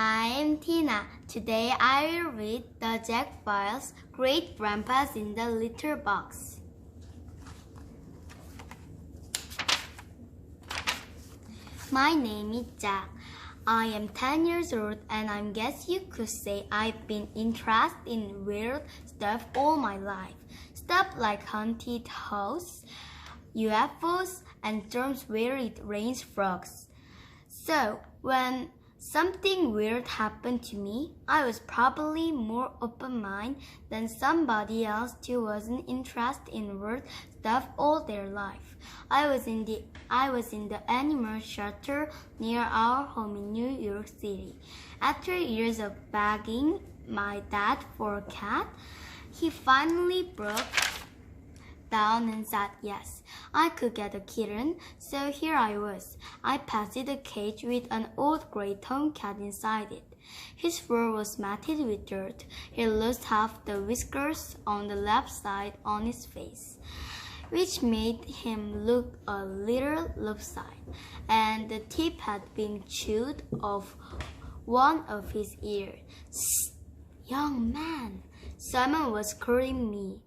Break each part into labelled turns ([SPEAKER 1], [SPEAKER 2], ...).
[SPEAKER 1] I'm Tina. Today I will read the ZACK files, Great Grandpas in the Litter Box. My name is Jack. I am 10 years old and I guess you could say I've been interested in weird stuff all my life. Stuff like haunted houses, UFOs, and storms where it rains frogs. So, when something weird happened to me, I was probably more open-minded than somebody else who wasn't interested in weird stuff all their life. I was in the animal shelter near our home in New York City. After years of begging my dad for a cat, he finally broke down and said yes, I could get a kitten, so here I was. I passed the cage with an old gray tomcat inside it. His fur was matted with dirt. He lost half the whiskers on the left side on his face, which made him look a little lopsided, and the tip had been chewed off one of his ears. "Shh, young man," someone was calling me.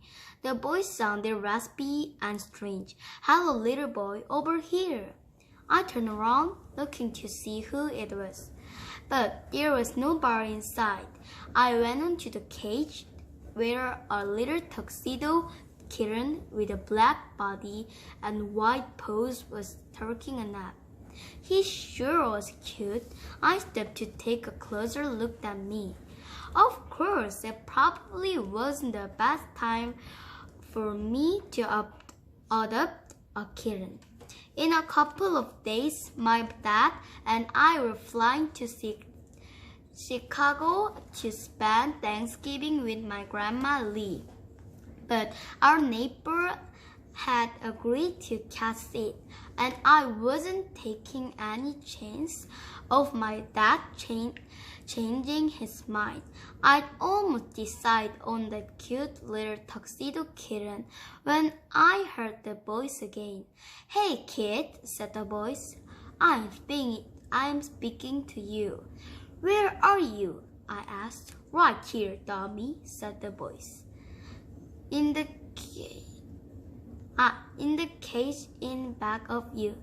[SPEAKER 1] The voice sounded raspy and strange. "Hello, little boy, over here." I turned around, looking to see who it was, but there was nobody inside. I went on to the cage, where a little tuxedo kitten with a black body and white paws was taking a nap. He sure was cute. I stepped to take a closer look at me. Of course, it probably wasn't the best time for me to adopt a kitten. In a couple of days, my dad and I were flying to Chicago to spend Thanksgiving with my grandma Lee. But our neighbor had agreed to cat sit, and I wasn't taking any chance of my dad changing his mind. I'd almost decided on that cute little tuxedo kitten when I heard the voice again. "Hey kid," said the voice. I'm speaking to you." "Where are you?" I asked. "Right here, dummy," said the voice. In the cage in back of you."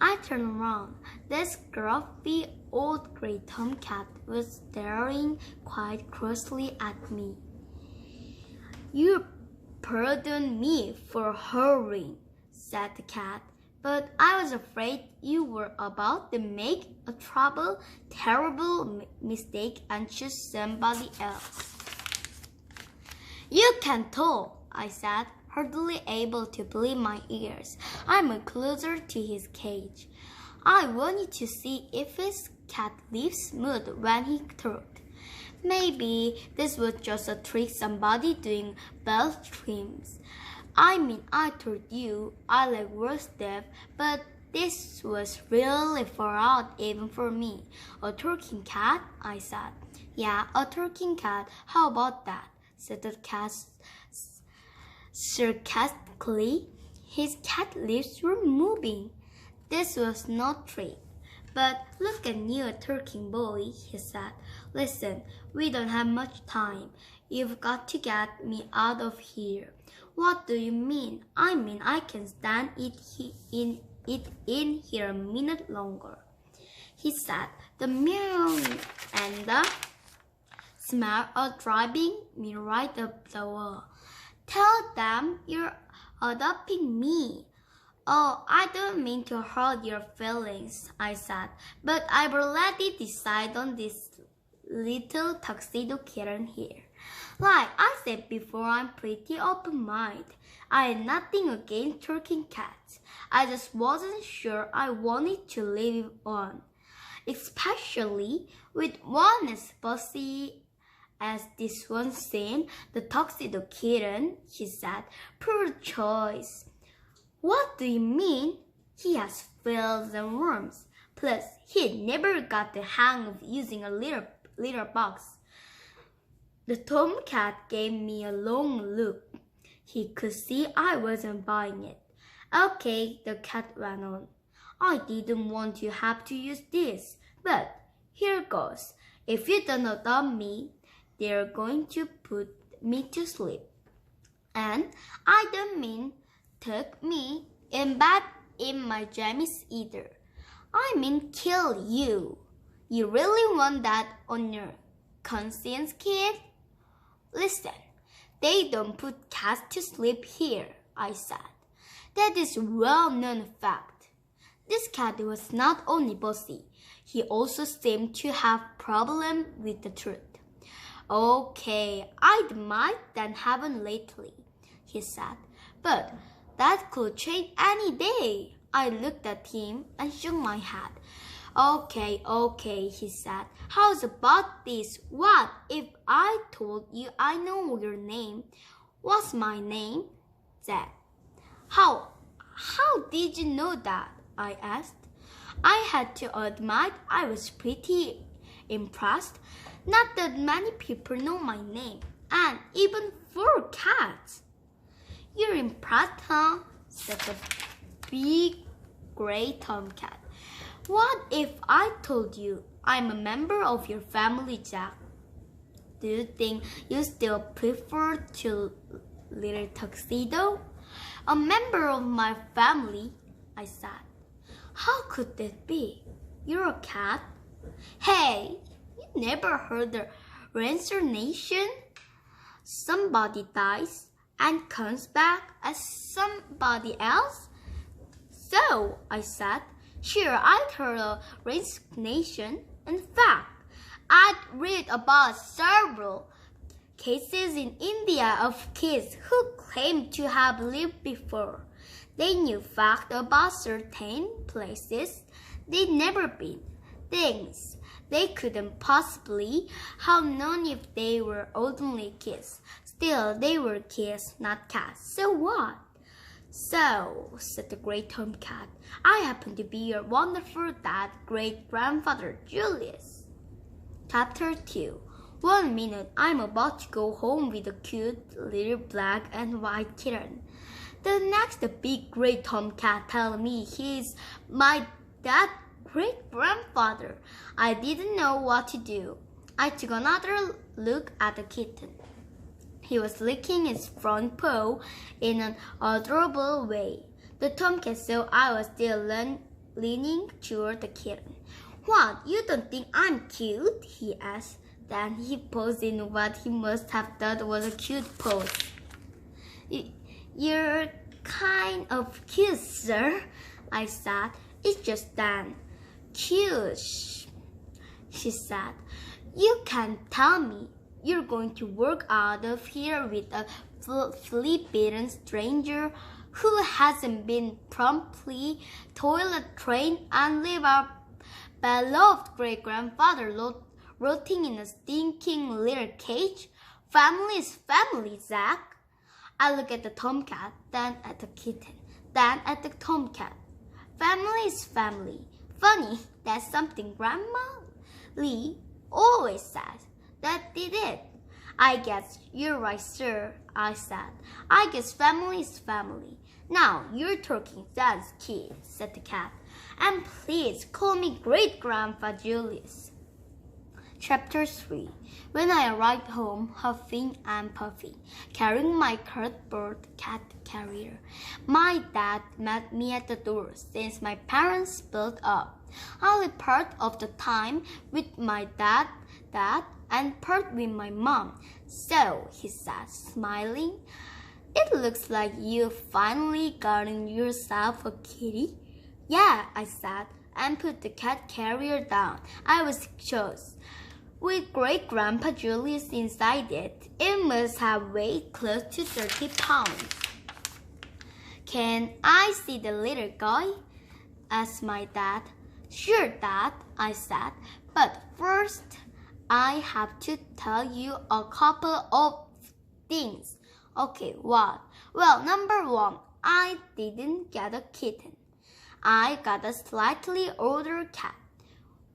[SPEAKER 1] I turned around. This gruffy old gray tomcat was staring quite closely at me. "You pardon me for hurrying," said the cat, "but I was afraid you were about to make a terrible mistake and choose somebody else." "You can talk," I said, hardly able to believe my ears. I moved closer to his cage. I wanted to see if his cat lips smooth when he talked. Maybe this was just a trick somebody doing bell trims. I told you I like weird stuff, but this was really far out even for me. "A talking cat?" I said. "Yeah, a talking cat. How about that?" said the cat sarcastically. His cat lips were moving. This was no trick. "But look at you, a talking boy," he said. "Listen, we don't have much time. You've got to get me out of here." "What do you mean?" "I mean I can stand it in here a minute longer," he said. The meow and the smell of driving me right up the wall. "Tell them you're adopting me." "Oh, I don't mean to hurt your feelings," I said, "but I've already decided on this little tuxedo kitten here. Like I said before, I'm pretty open-minded. I had nothing against talking cats. I just wasn't sure I wanted to leave one, especially with one as fussy as this one scene, the tuxedo kitten," he said. "Poor choice." "What do you mean?" "He has frills and worms. Plus, he never got the hang of using a litter box." The tomcat gave me a long look. He could see I wasn't buying it. "Okay," the cat went on. "I didn't want to have to use this, but here goes. If you don't adopt me, they're going to put me to sleep. And I don't mean tuck me in bed in my jammies either. I mean kill you. You really want that on your conscience, kid? Listen, they don't put cats to sleep here, I said. That is a well-known fact. This cat was not only bossy, he also seemed to have problem with the truth. Okay, I might that haven't lately, he said, but that could change any day. I looked at him and shook my head. Okay, he said. How's about this? What if I told you I know your name? What's my name? ZACK. How did you know that? I asked. I had to admit I was pretty impressed. Not that many people know my name, and even 4 cats. You're impressed, huh? Said the big gray tomcat. What if I told you I'm a member of your family, Jack? Do you think you still prefer to little tuxedo? A member of my family, I said. How could that be? You're a cat? Hey, you never heard the reincarnation? Somebody dies and comes back as somebody else? So, I said, sure, I'd heard of reincarnation. In fact, I'd read about several cases in India of kids who claimed to have lived before. They knew facts about certain places they'd never been, things they couldn't possibly have known if they were ordinary kids. Still, they were kids, not cats. So what? So, said the great tomcat, I happen to be your wonderful dad, great-grandfather Julius. Chapter 2. 1 minute, I'm about to go home with a cute little black and white kitten. The next, the big great tomcat tells me he's my dad, great-grandfather. I didn't know what to do. I took another look at the kitten. He was licking his front paw in an adorable way. The tomcat saw I was still leaning toward the kitten. What, you don't think I'm cute? He asked. Then he posed in what he must have thought was a cute pose. You're kind of cute, sir, I said. It's just Dan. Cute, she said. You can't tell me you're going to walk out of here with a flea-bitten stranger who hasn't been promptly toilet-trained and leave our beloved great-grandfather rotting in a stinking little cage? Family is family, Zack. I look at the tomcat, then at the kitten, then at the tomcat. Family is family. Funny, that's something Grandma Lee always says. That did it. I guess you're right, sir, I said. I guess family is family. Now, you're talking sense, kid, said the cat. And please call me Great-Grandpa Julius. Chapter 3. When I arrived home, huffing and puffing, carrying my cardboard cat carrier, my dad met me at the door since my parents split up. I lived part of the time with my dad, and part with my mom. So, he said, smiling, it looks like you finally gotten yourself a kitty. Yeah, I said, and put the cat carrier down. I was shocked. With Great-Grandpa Julius inside it, it must have weighed close to 30 pounds. Can I see the little guy? Asked my dad. Sure, Dad, I said, but first I have to tell you a couple of things. Okay, what? Well, number 1, I didn't get a kitten. I got a slightly older cat.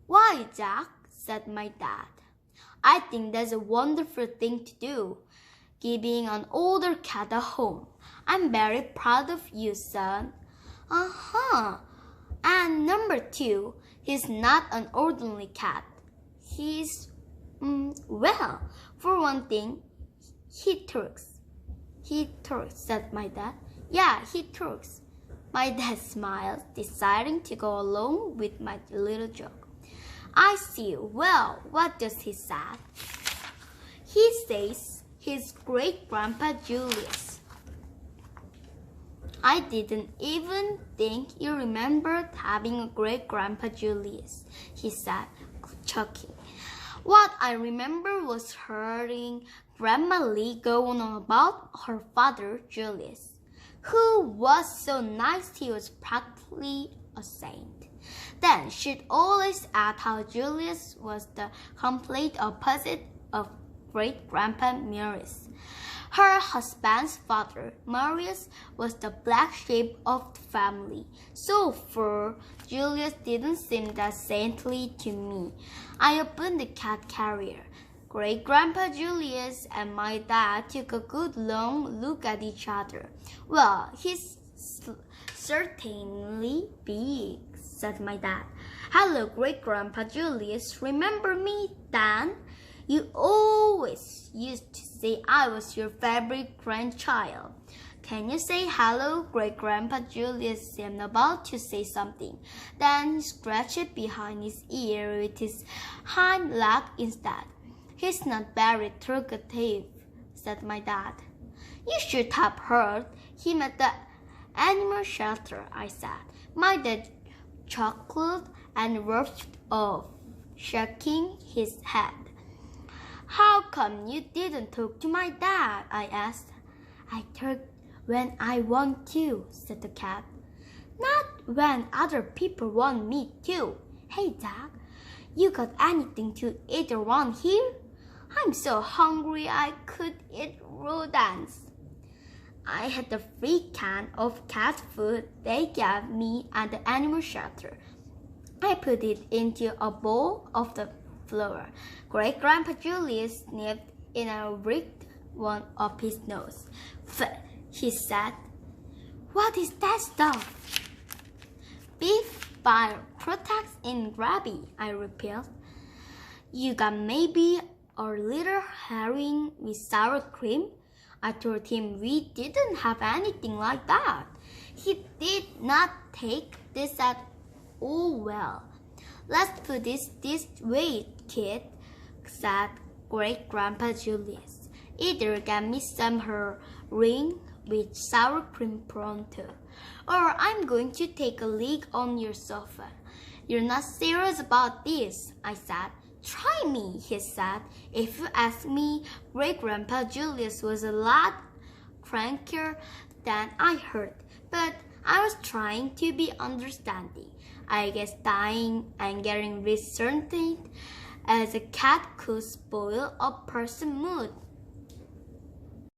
[SPEAKER 1] Why, Jack? Said my dad. I think that's a wonderful thing to do, giving an older cat a home. I'm very proud of you, son. And number 2, he's not an ordinary cat. He's Well, for one thing, he talks. He talks, said my dad. Yeah, he talks. My dad smiled, deciding to go along with my little joke. I see. Well, what does he say? He says his great-grandpa Julius. I didn't even think you remembered having a great-grandpa Julius, he said, chuckling. What I remember was hearing Grandma Lee go on about her father, Julius, who was so nice he was practically a saint. Then she'd always add how Julius was the complete opposite of great-grandpa Marius. Her husband's father, Marius, was the black sheep of the family, so far Julius didn't seem that saintly to me. I opened the cat carrier. Great-grandpa Julius and my dad took a good long look at each other. Well, he's certainly big, said my dad. Hello, Great-grandpa Julius. Remember me, Dan? You always used to say I was your favorite grandchild. Can you say hello? Great-grandpa Julius seemed about to say something. Then he scratched behind his ear with his hind leg instead. He's not very talkative, said my dad. You should have heard him at the animal shelter, I said. My dad chuckled and rushed off, shaking his head. How come you didn't talk to my dad? I asked. I talk when I want to, said the cat. Not when other people want me to. Hey, Zack, you got anything to eat around here? I'm so hungry I could eat rodents. I had the free can of cat food they gave me at the animal shelter. I put it into a bowl of the floor. Great-grandpa Julius sniffed in and ripped one of his nose. Pfft, he said. What is that stuff? Beef protects in gravy, I repeated. You got maybe a little herring with sour cream? I told him we didn't have anything like that. He did not take this at all well. Let's put it this way, kid, said Great-grandpa Julius. Either get me some herring with sour cream pronto, or I'm going to take a leak on your sofa. You're not serious about this, I said. Try me, he said. If you ask me, Great-grandpa Julius was a lot crankier than I heard, but I was trying to be understanding. I guess dying and getting resentment as a cat could spoil a person's mood.